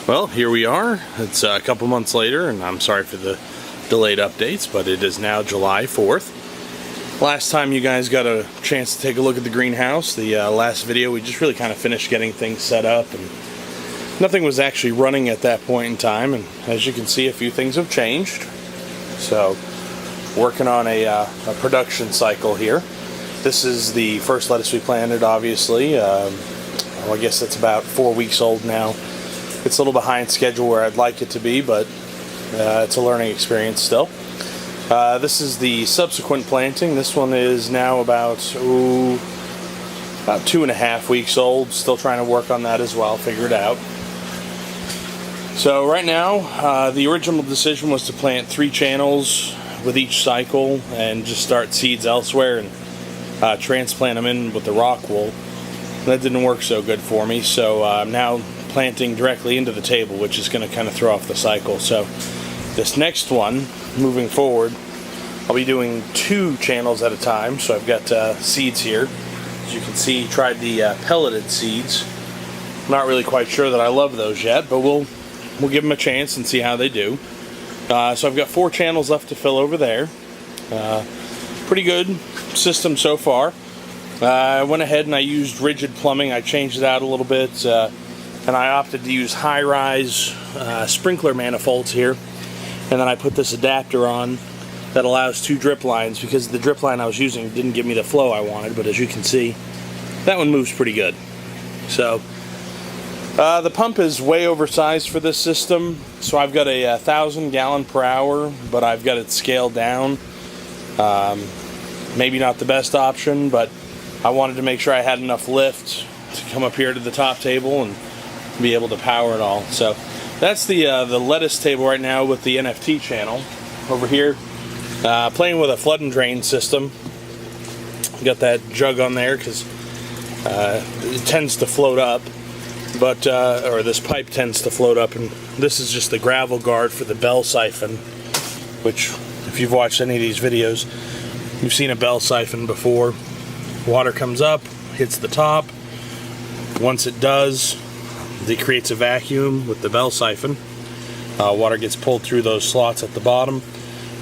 Well, here we are. It's a couple months later, and I'm sorry for the delayed updates, but it is now July 4th. Last time you guys got a chance to take a look at the greenhouse, the last video, we just really kind of finished getting things set up, and nothing was actually running at that point in time, and as you can see, a few things have changed. So, working on a production cycle here. This is the first lettuce we planted, obviously. Well, I guess it's about 4 weeks old now. It's a little behind schedule where I'd like it to be, but it's a learning experience still. This is the subsequent planting. This one is now about 2.5 weeks old. Still trying to work on that as well, figure it out. So right now, the original decision was to plant 3 channels with each cycle and just start seeds elsewhere and transplant them in with the rock wool. That didn't work so good for me, so I'm now planting directly into the table, which is going to kind of throw off the cycle. So this next one, moving forward, I'll be doing 2 channels at a time. So I've got seeds here. As you can see, tried the pelleted seeds. I'm not really quite sure that I love those yet, but we'll give them a chance and see how they do. So I've got 4 channels left to fill over there. Pretty good system so far. I went ahead and I used rigid plumbing. I changed it out a little bit. And I opted to use high-rise sprinkler manifolds here, and then I put this adapter on that allows 2 drip lines, because the drip line I was using didn't give me the flow I wanted, but as you can see, that one moves pretty good. So the pump is way oversized for this system, so I've got a 1,000 gallon per hour, but I've got it scaled down. Maybe not the best option, but I wanted to make sure I had enough lift to come up here to the top table and be able to power it all. So that's the lettuce table right now with the NFT channel. Over here, playing with a flood and drain system. Got that jug on there because it tends to float up, but or this pipe tends to float up, and this is just the gravel guard for the bell siphon, which if you've watched any of these videos, you've seen a bell siphon before. Water comes up, hits the top. Once it does, it creates a vacuum with the bell siphon. Water gets pulled through those slots at the bottom,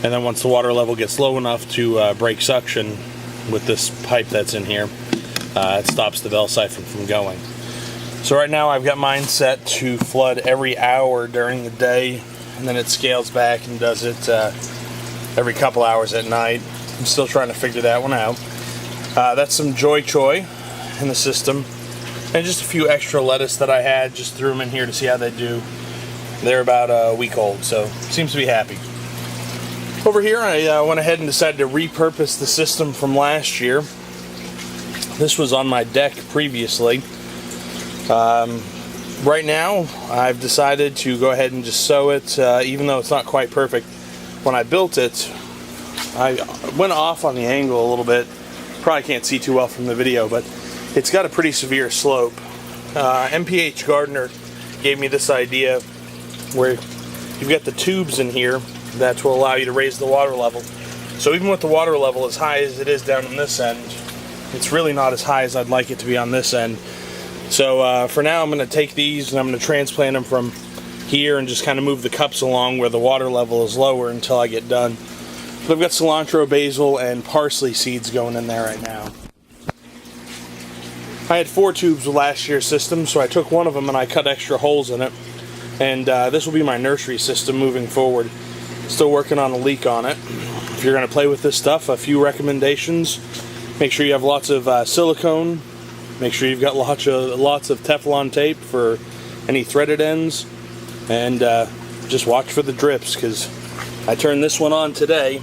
and then once the water level gets low enough to break suction with this pipe that's in here, it stops the bell siphon from going. So right now I've got mine set to flood every hour during the day, and then it scales back and does it every couple hours at night. I'm still trying to figure that one out. That's some Joy Choy in the system. And just a few extra lettuce that I had, just threw them in here to see how they do. They're about a week old, so seems to be happy. Over here, I went ahead and decided to repurpose the system from last year. This was on my deck previously. Right now, I've decided to go ahead and just sow it, even though it's not quite perfect. When I built it, I went off on the angle a little bit. Probably can't see too well from the video, but it's got a pretty severe slope. MPH Gardener gave me this idea where you've got the tubes in here that will allow you to raise the water level. So even with the water level as high as it is down on this end, it's really not as high as I'd like it to be on this end. So for now I'm going to take these and I'm going to transplant them from here and just kind of move the cups along where the water level is lower until I get done. So I've got cilantro, basil, and parsley seeds going in there right now. I had 4 tubes with last year's system, so I took one of them and I cut extra holes in it. And this will be my nursery system moving forward. Still working on a leak on it. If you're going to play with this stuff, a few recommendations. Make sure you have lots of silicone. Make sure you've got lots of Teflon tape for any threaded ends. And just watch for the drips, because I turned this one on today.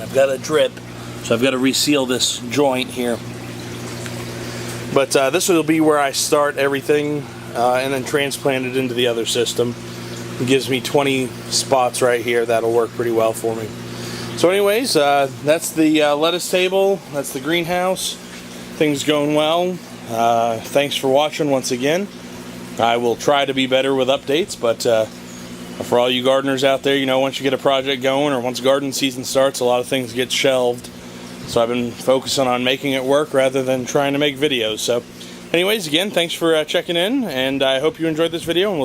I've got a drip, so I've got to reseal this joint here. But this will be where I start everything and then transplant it into the other system. It gives me 20 spots right here. That'll work pretty well for me. So anyways, that's the lettuce table. That's the greenhouse. Things going well. Thanks for watching once again. I will try to be better with updates, but for all you gardeners out there, you know, once you get a project going or once garden season starts, a lot of things get shelved. So I've been focusing on making it work rather than trying to make videos. So anyways, again, thanks for checking in, and I hope you enjoyed this video. And